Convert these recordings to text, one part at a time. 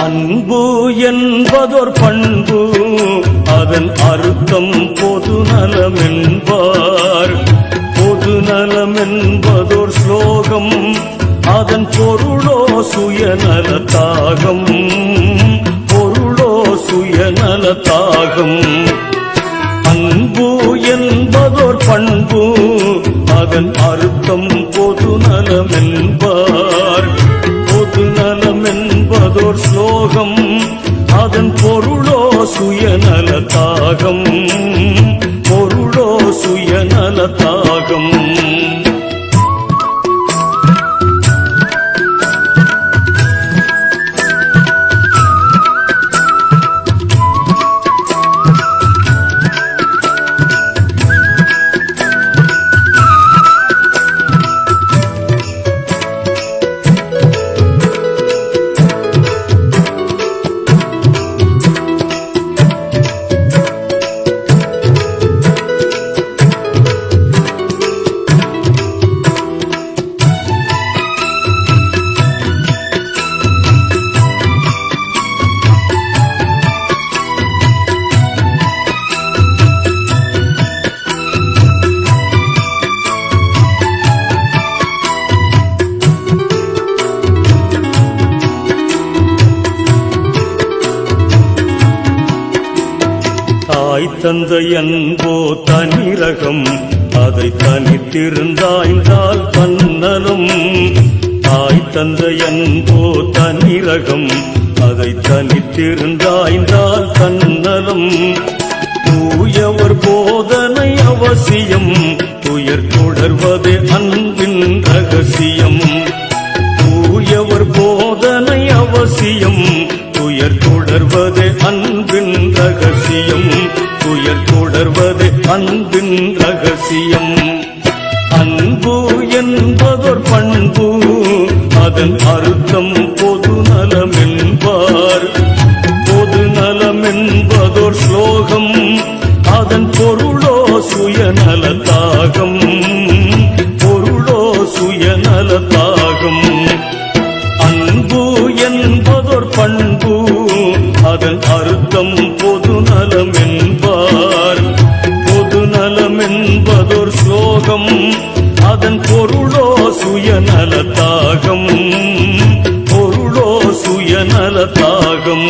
அன்பு என்பதோர் பண்பு, அதன் அர்த்தம் பொதுநலம் என்பார். பொதுநலம் என்பதோர் ஸ்லோகம், அதன் பொருளோ சுயநலத்தாகம். பொருளோ சுயநலத்தாகம். அன்பு என்பதோர் பண்பு, அதன் அர்த்தம் பொதுநலம் என்பார். பொதுநலம் என்பதோர் ஸ்லோகம், அதன் பொருளோ சுயநலத்தாகம். பொருளோ சுயநலத்தாகம். தாய் தந்தை அன்போ தனிரகம், அதை தனித்திருந்தாய்ந்தால் தன்னலம். தாய் தந்தை அன்போ தனிரகம், அதை தனித்திருந்தாய்ந்தால் தன்னலம். தூயவர் போதனை அவசியம், துயர் தொடர்வது அன்பின் ரகசியம். தூயவர் போதனை அவசியம், துயர் தொடர்வது அன்பின் ரகசியம். துயர் தொடர்வது அன்பின் ரகசியம். அன்பு என்பதோர் பண்பு, அதன் அர்த்தம் பொதுநலம் என்பார். பொதுநலம் என்பதோர் ஸ்லோகம், அதன் பொருளோ சுயநலத்தாகம். பொருளோ சுயநலத்தாகம். அன்பு என்பதோர் பண்பு, அதன் அர்த்தம் பொதுநலம் என்பார். பொதுநலம் என்பதோர் ஸ்லோகம், அதன் பொருளோ சுயநலத்தாகம். பொருளோ சுயநலத்தாகம்.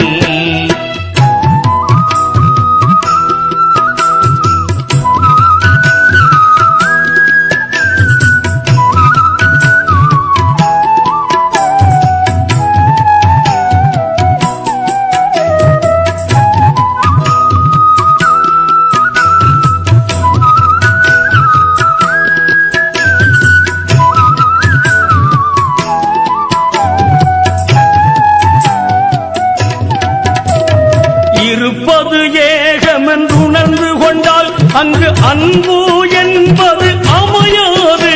இருப்பது ஏகமென்று உணர்ந்து கொண்டால் அங்கு அன்பு என்பது அமையாது.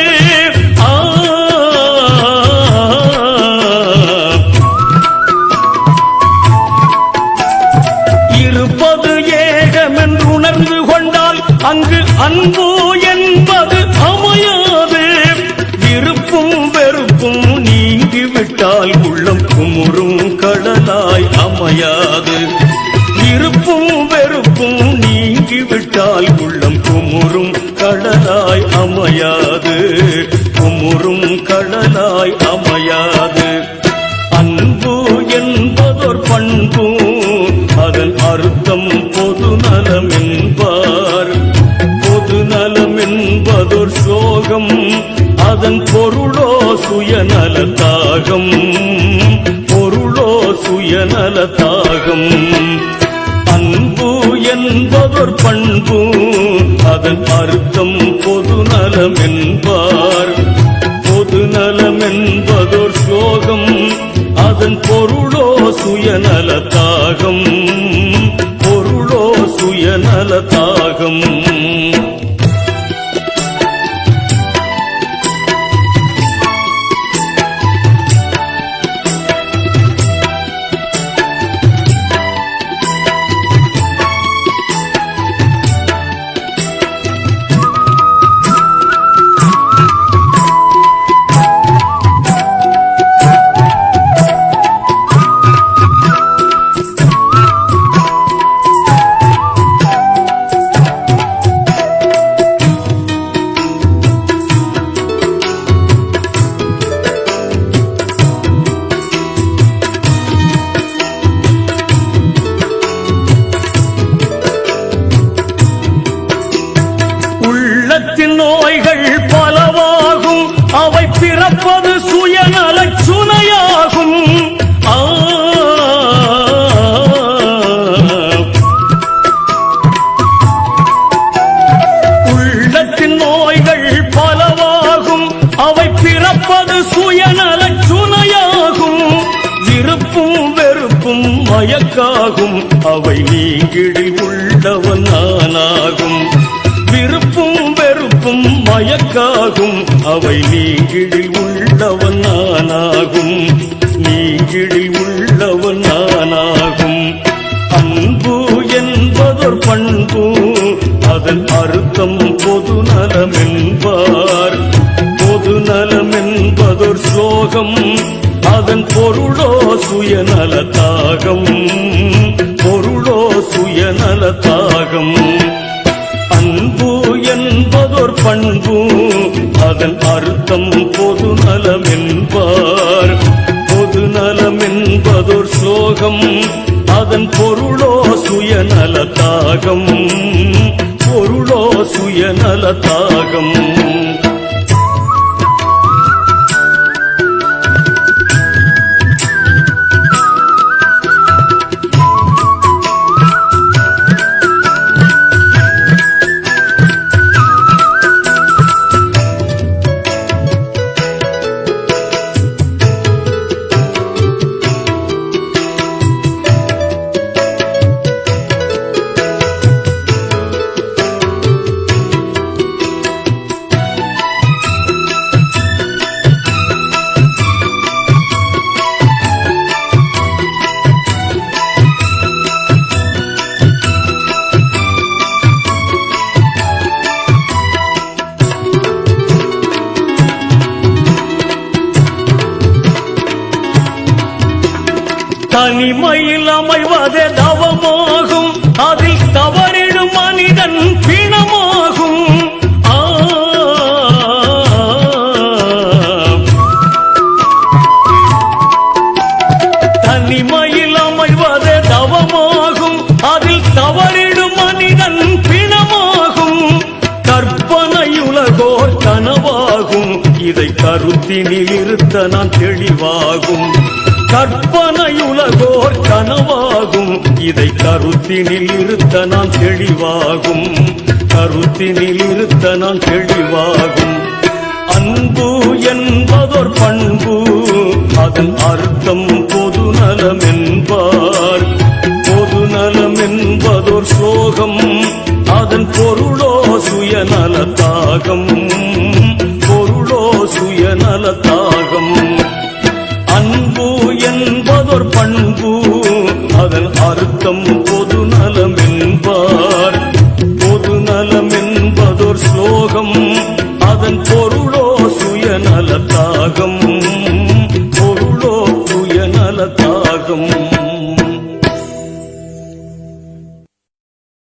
இருப்பது ஏகமென்று உணர்ந்து கொண்டால் அங்கு அன்பு என்பது அமையாது. விருப்பும் வெறுப்பும் நீங்கிவிட்டால் உள்ளம் குமுறும் கடலாய் அமையாது. விருப்பும் வெறுப்பும் நீங்கிவிட்டால் உள்ளம் குமுறும் கடலாய் அமையாது. குமுறும் கடலாய் அமையாது. அன்பு என்பதோர் பண்பு, அதன் அர்த்தம் பொதுநலம் என்பார். பொதுநலம் என்பதோர் ஸ்லோகம், அதன் பொருளோ சுயநலத்தாகம். பொருளோ சுயநலத்தாகம். அன்பு என்பதோர் பண்பு, அதன் அர்த்தம் பொதுநலம் என்பார். பொதுநலம் என்பதோர் ஸ்லோகம், அதன் பொருளோ சுயநலத்தாகம். பொருளோ சுயநலத்தாகம். மயக்காகும் அவை நீங்கிடில் உள்ளவன் நானாகும். விருப்பும் வெறுப்பும் மயக்காகும் அவை நீங்கிடில் உள்ளவன் நானாகும். நீங்கிடில் உள்ளவன் நானாகும். அன்பு என்பதொரு பண்பு அதன் அர்த்தம் பொதுநலம் என்பார். பொதுநலம் என்பதொரு ஸ்லோகம் அதன் பொருளோ சுயநலத்தாகம். பொருளோ சுயநலத்தாகம். அன்பு என்பதொரு பண்பு அதன் அர்த்தம் பொதுநலம் என்பார். பொதுநலம் என்பதொரு ஸ்லோகம் அதன் பொருளோ சுயநலத்தாகம். பொருளோ சுயநலத்தாகம். தனிமையில் அமைவதே தவமாகும் அதில் தவறிடும் மனிதன் பிணமாகும். தனிமையில் அமைவதே தவமாகும் அதில் தவறிடும் மனிதன் பிணமாகும். கற்பனையுலகோர் கனவாகும் இதை கருத்தினில் இருத்த நான் தெளிவாகும். கற்பனையுலகோர் கனவாகும் இதை கருத்தினில் இருத்த நான் தெளிவாகும். கருத்தினில் இருத்த நான் தெளிவாகும். அன்பு என்பதொரு பண்பு அதன் அர்த்தம் பொதுநலம் என்பார். பொதுநலம் என்பதொரு ஸ்லோகம் அதன் பொருளோ சுயநலத்தாகம். பொருளோ சுயநலத்தாகம். அன்பு என்பதொரு பண்பு அதன் அர்த்தம்